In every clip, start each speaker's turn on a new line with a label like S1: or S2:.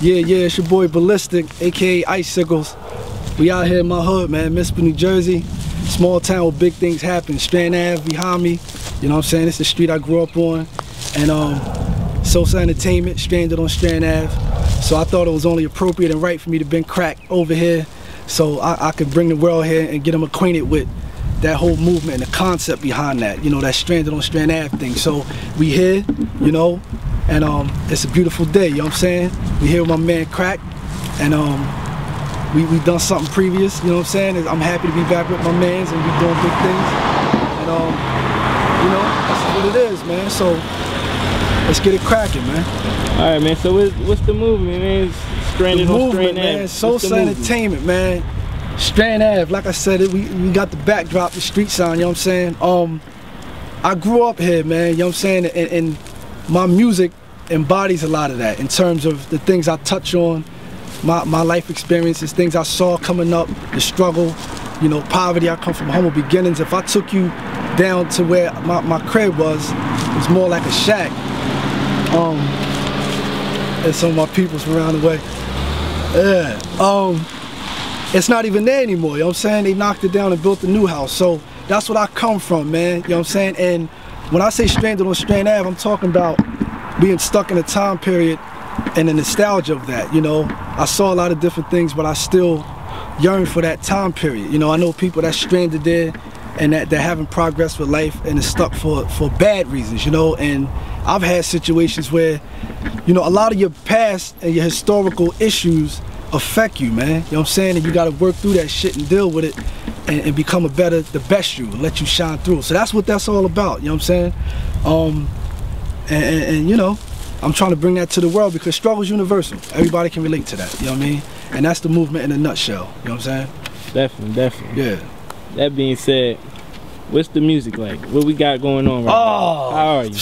S1: Yeah, it's your boy Balistik, aka Icicles. We out here in my hood, man, Mississippi, New Jersey. Small town where big things happen. Strand Ave behind me. You know what I'm saying? It's the street I grew up on. And SOSA Entertainment, stranded on Strand Ave. So I thought it was only appropriate and right for me to bring Krack over here so I could bring the world here and get them acquainted with that whole movement and the concept behind that, you know, that stranded on Strand Ave thing. So we here, you know, and it's a beautiful day, you know what I'm saying? We here with my man Krack, and we done something previous, you know what I'm saying? I'm happy to be back with my mans and we doing big things. And you know, that's what it is, man. So let's get it cracking, man.
S2: All right, man. So what's the movement, man? Stranded on Strand Ave.
S1: Man, SOSA Entertainment, man. Strand Ave, like I said, we got the backdrop, the street sign, you know what I'm saying? I grew up here, man, you know what I'm saying? And my music embodies a lot of that in terms of the things I touch on, my life experiences, things I saw coming up, the struggle, you know, poverty. I come from humble beginnings. If I took you down to where my crib was, it was more like a shack. And some of my peoples from around the way. Yeah. It's not even there anymore, you know what I'm saying? They knocked it down and built a new house. So that's what I come from, man, you know what I'm saying? And when I say stranded on Strand Ave, I'm talking about being stuck in a time period and the nostalgia of that, you know? I saw a lot of different things, but I still yearn for that time period. You know, I know people that's stranded there and that haven't progressed with life and is stuck for bad reasons, you know? And I've had situations where, you know, a lot of your past and your historical issues affect you, man, you know what I'm saying? And you gotta work through that shit and deal with it and become the best you, and let you shine through. So that's what that's all about, you know what I'm saying? And you know, I'm trying to bring that to the world because struggle is universal. Everybody can relate to that, you know what I mean? And that's the movement in a nutshell, you know what I'm saying?
S2: Definitely.
S1: Yeah.
S2: That being said, what's the music like? What we got going on right now? How are you?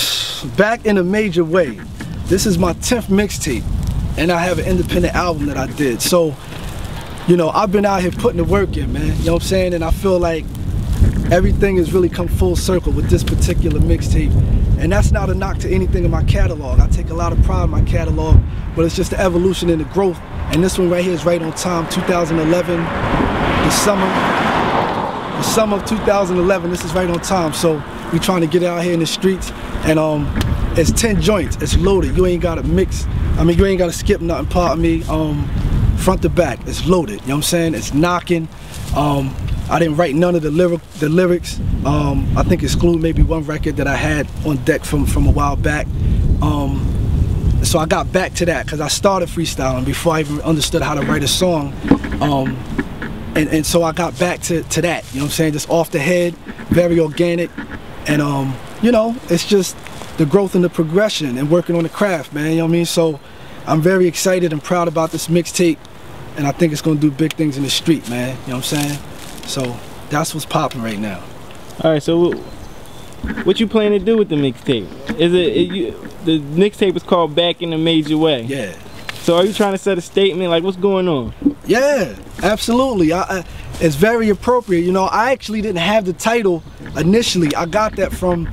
S1: Back in a major way. This is my 10th mixtape, and I have an independent album that I did. So, you know, I've been out here putting the work in, man, you know what I'm saying? And I feel like everything has really come full circle with this particular mixtape. And that's not a knock to anything in my catalog. I take a lot of pride in my catalog, but it's just the evolution and the growth. And this one right here is right on time, 2011, the summer of 2011, this is right on time. So we trying to get out here in the streets, and it's 10 joints, it's loaded. You ain't gotta mix, I mean, you ain't gotta skip nothing, pardon me. Front to back, it's loaded, you know what I'm saying? It's knocking. I didn't write none of the lyrics. I think exclude maybe one record that I had on deck from a while back. So I got back to that because I started freestyling before I even understood how to write a song. And so I got back to that, you know what I'm saying? Just off the head, very organic. And you know, it's just the growth and the progression and working on the craft, man, you know what I mean? So I'm very excited and proud about this mixtape, and I think it's gonna do big things in the street, man, you know what I'm saying? So that's what's popping right now.
S2: All right, so what you plan to do with the mixtape? The mixtape is called Back in a Major Way.
S1: Yeah.
S2: So are you trying to set a statement? Like, what's going on?
S1: Yeah, absolutely. It's very appropriate. You know, I actually didn't have the title initially. I got that from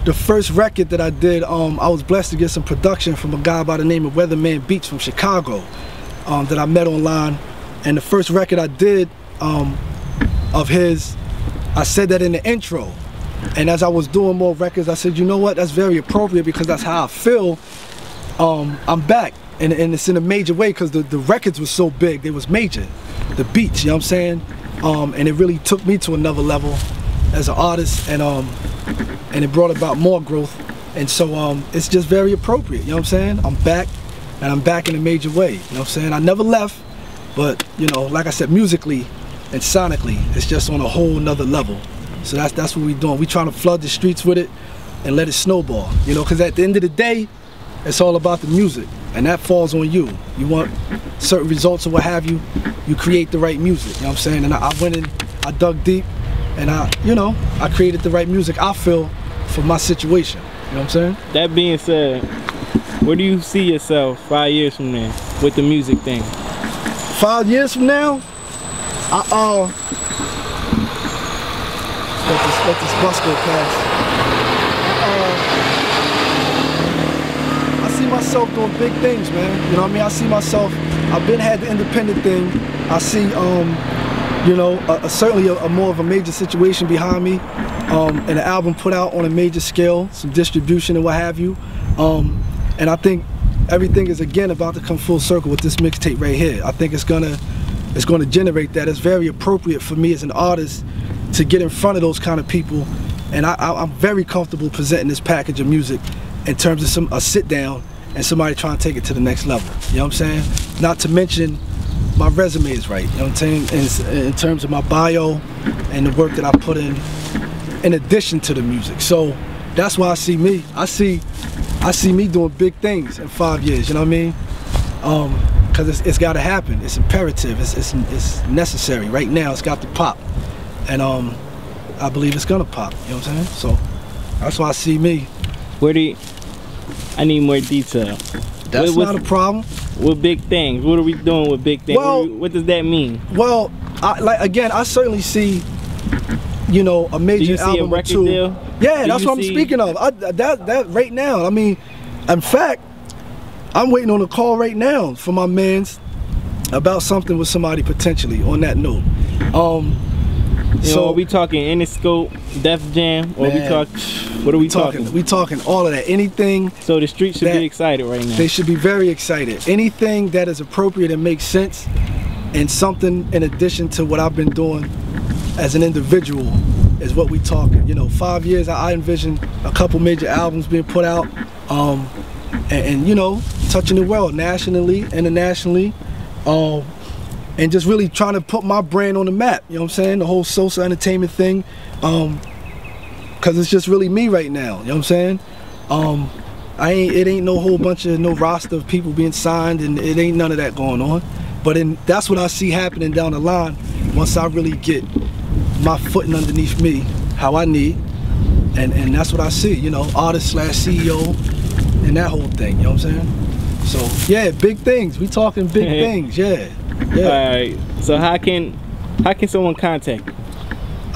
S1: the first record that I did. I was blessed to get some production from a guy by the name of Weatherman Beats from Chicago that I met online. And the first record I did of his, I said that in the intro. And as I was doing more records, I said, you know what, that's very appropriate because that's how I feel. I'm back, and it's in a major way because the records were so big, they was major. The beats, you know what I'm saying? And it really took me to another level as an artist, and it brought about more growth. And so it's just very appropriate, you know what I'm saying? I'm back, and I'm back in a major way, you know what I'm saying? I never left, but you know, like I said, musically and sonically, it's just on a whole nother level. So that's what we're doing. We trying to flood the streets with it and let it snowball, you know, because at the end of the day, it's all about the music, and that falls on you. You want certain results or what have you, you create the right music, you know what I'm saying? And I went in, I dug deep, and I created the right music, I feel, for my situation, you know what I'm saying?
S2: That being said, where do you see yourself 5 years from now with the music thing?
S1: 5 years from now, let this bus go past. I see see myself doing big things, man. You know what I mean? I see myself, I've been had the independent thing. I see, you know, certainly a more of a major situation behind me, and an album put out on a major scale, some distribution and what have you. And I think everything is again about to come full circle with this mixtape right here. I think it's gonna generate that. It's very appropriate for me as an artist to get in front of those kind of people, and I'm very comfortable presenting this package of music in terms of a sit down and somebody trying to take it to the next level. You know what I'm saying? Not to mention my resume is right. You know what I'm saying? In terms of my bio and the work that I put in addition to the music. So that's why I see me. I see me doing big things in 5 years. You know what I mean? Because it's got to happen. It's imperative. It's necessary. Right now, it's got to pop, and I believe it's gonna pop. You know what I'm saying? So that's why I see me.
S2: I need more detail.
S1: That's not a problem.
S2: With big things, what are we doing with big things?
S1: Well,
S2: what does that mean?
S1: Well, I certainly see, you know, a major
S2: Do you see
S1: album
S2: a record
S1: or two.
S2: deal?
S1: Yeah, that's what I'm speaking of. That right now. I mean, in fact, I'm waiting on a call right now from my mans about something with somebody potentially on that note.
S2: So are we talking Interscope, Def Jam, or
S1: man,
S2: what are we talking?
S1: We talking all of that. Anything.
S2: So the streets should be excited right now.
S1: They should be very excited. Anything that is appropriate and makes sense, and something in addition to what I've been doing as an individual is what we talking. You know, 5 years I envision a couple major albums being put out, and you know, touching the world nationally, internationally. And just really trying to put my brand on the map, you know what I'm saying? The whole SOSA entertainment thing, cause it's just really me right now, you know what I'm saying? It ain't no whole bunch of, no roster of people being signed, and it ain't none of that going on. But that's what I see happening down the line once I really get my footing underneath me, how I need, and that's what I see, you know, artist / CEO, and that whole thing, you know what I'm saying? So yeah, big things. We talking big things, yeah. Yeah.
S2: All right. So how can someone contact you?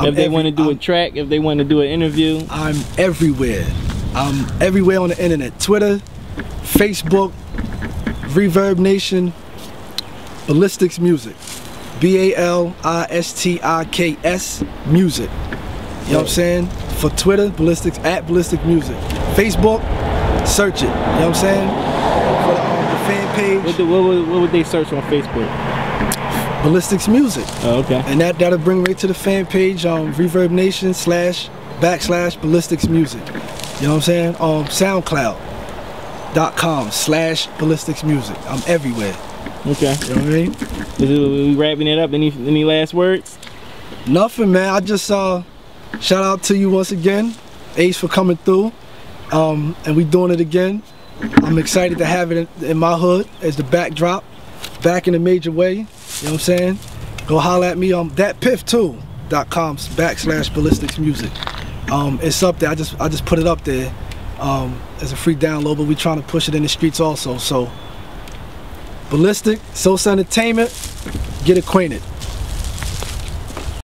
S2: If they want to do a track, if they want to do an interview?
S1: I'm everywhere. I'm everywhere on the internet. Twitter, Facebook, Reverb Nation, Balistiks Music. BALISTIKS Music. You know what I'm saying? For Twitter, Balistiks, @Balistik Music. Facebook, search it. You know what I'm saying? For the fan page.
S2: What would they search on Facebook?
S1: Balistiks Music.
S2: Oh, okay.
S1: And that'll bring right to the fan page on Reverb Nation /Balistiks Music. You know what I'm saying? SoundCloud.com/Balistiks Music. I'm everywhere.
S2: Okay.
S1: You know what I mean?
S2: We wrapping it up. Any last words?
S1: Nothing, man. I just shout out to you once again, Ace, for coming through. And we doing it again. I'm excited to have it in my hood as the backdrop, back in a major way. You know what I'm saying? Go holler at me on thatpiff2.com/Balistiks Music. It's up there. I just put it up there as a free download, but we trying to push it in the streets also. So Balistik, SOSA Entertainment, get acquainted.